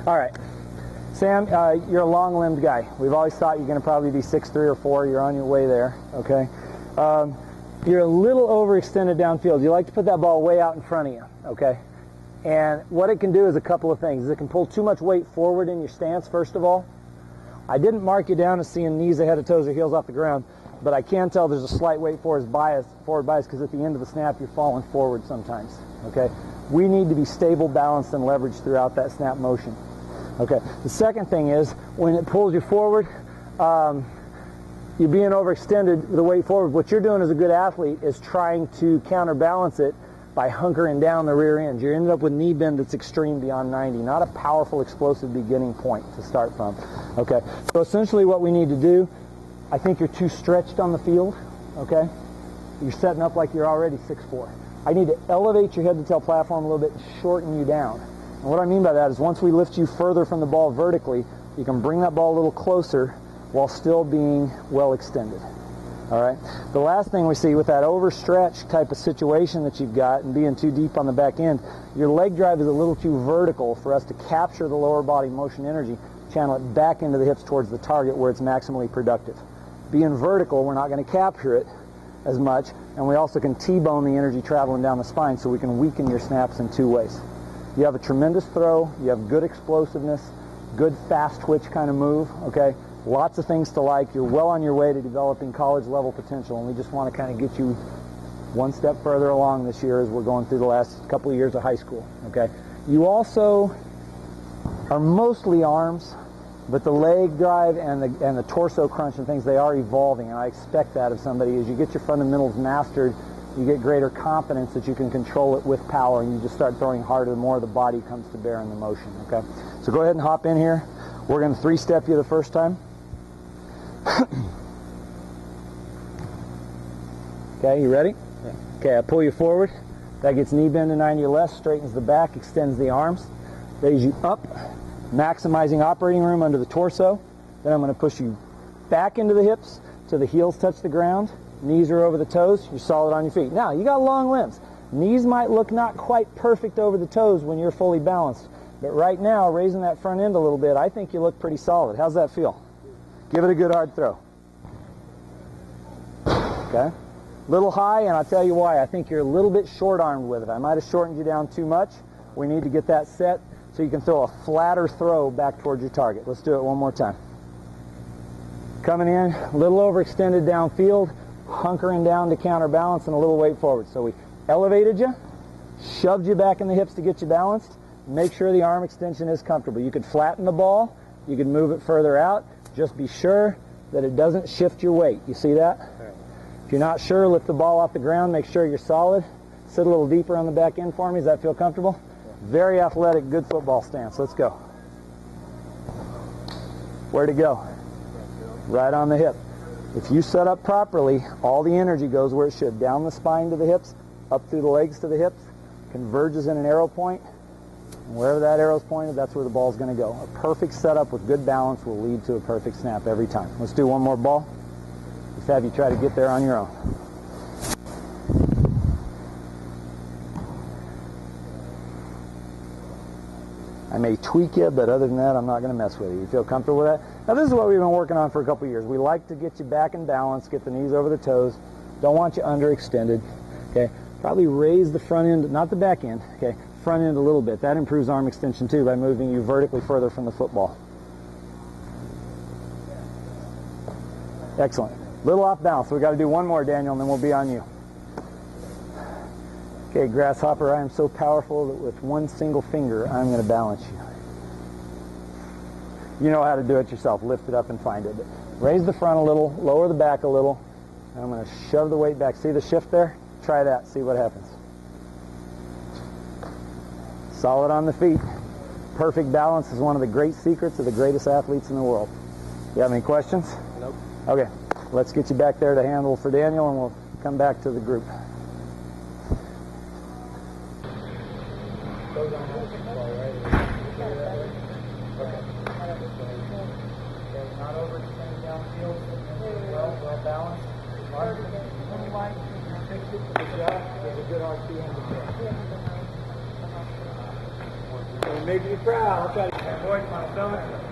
All right. Sam, you're a long-limbed guy. We've always thought you're going to probably be 6'3" or 4". You're on your way there, okay? You're a little overextended downfield. You like to put that ball way out in front of you, okay? And what it can do is a couple of things. It can pull too much weight forward in your stance, first of all. I didn't mark you down as seeing knees ahead of toes or heels off the ground, but I can tell there's a slight weight forward bias because at the end of the snap you're falling forward sometimes, okay? We need to be stable, balanced, and leveraged throughout that snap motion. Okay. The second thing is when it pulls you forward, you're being overextended with the weight forward. What you're doing as a good athlete is trying to counterbalance it by hunkering down the rear end. You end up with knee bend that's extreme beyond 90, not a powerful, explosive beginning point to start from. Okay. So essentially what we need to do, I think you're too stretched on the field. Okay. You're setting up like you're already 6'4". I need to elevate your head to tail platform a little bit and shorten you down. And what I mean by that is once we lift you further from the ball vertically, you can bring that ball a little closer while still being well extended. All right. The last thing we see with that overstretched type of situation that you've got and being too deep on the back end, your leg drive is a little too vertical for us to capture the lower body motion energy, channel it back into the hips towards the target where it's maximally productive. Being vertical, we're not going to capture it as much, and we also can T-bone the energy traveling down the spine so we can weaken your snaps in two ways. You have a tremendous throw, you have good explosiveness, good fast twitch kind of move, okay? Lots of things to like. You're well on your way to developing college level potential, and we just want to kind of get you one step further along this year as we're going through the last couple of years of high school, okay? You also are mostly arms, but the leg drive and the torso crunch and things, they are evolving, and I expect that of somebody. As you get your fundamentals mastered, you get greater confidence that you can control it with power, and you just start throwing harder the more the body comes to bear in the motion, okay? So go ahead and hop in here. We're going to three-step you the first time. Okay, you ready? Yeah. Okay, I pull you forward. That gets knee bend to 90 or less, straightens the back, extends the arms, raise you up, maximizing operating room under the torso. Then I'm going to push you back into the hips till the heels touch the ground. Knees are over the toes. You're solid on your feet. Now, you got long limbs. Knees might look not quite perfect over the toes when you're fully balanced. But right now, raising that front end a little bit, I think you look pretty solid. How's that feel? Give it a good hard throw. Okay? Little high, and I'll tell you why. I think you're a little bit short-armed with it. I might have shortened you down too much. We need to get that set so you can throw a flatter throw back towards your target. Let's do it one more time. Coming in, a little overextended downfield, hunkering down to counterbalance and a little weight forward. So we elevated you, shoved you back in the hips to get you balanced. Make sure the arm extension is comfortable. You could flatten the ball. You could move it further out. Just be sure that it doesn't shift your weight. You see that? Right. If you're not sure, lift the ball off the ground. Make sure you're solid. Sit a little deeper on the back end for me. Does that feel comfortable? Yeah. Very athletic, good football stance. Let's go. Where to go? Right on the hip. If you set up properly, all the energy goes where it should. Down the spine to the hips, up through the legs to the hips, converges in an arrow point. And wherever that arrow's pointed, that's where the ball's going to go. A perfect setup with good balance will lead to a perfect snap every time. Let's do one more ball. Just have you try to get there on your own. I may tweak you, but other than that, I'm not going to mess with you. You feel comfortable with that? Now, this is what we've been working on for a couple of years. We like to get you back in balance, get the knees over the toes. Don't want you underextended. Okay? Probably raise the front end, not the back end. Okay? Front end a little bit. That improves arm extension too by moving you vertically further from the football. Excellent. Little off balance. So we've got to do one more, Daniel, and then we'll be on you. Okay, grasshopper, I am so powerful that with one single finger, I'm going to balance you. You know how to do it yourself. Lift it up and find it. But raise the front a little, lower the back a little, and I'm going to shove the weight back. See the shift there? Try that. See what happens. Solid on the feet. Perfect balance is one of the great secrets of the greatest athletes in the world. You have any questions? Nope. Okay, let's get you back there to handle for Daniel, and we'll come back to the group. Not overextended downfield. Well balanced. When you like, fix it. Good job. There's a good RP in the It'll make you proud. I'll try to avoid my stomach.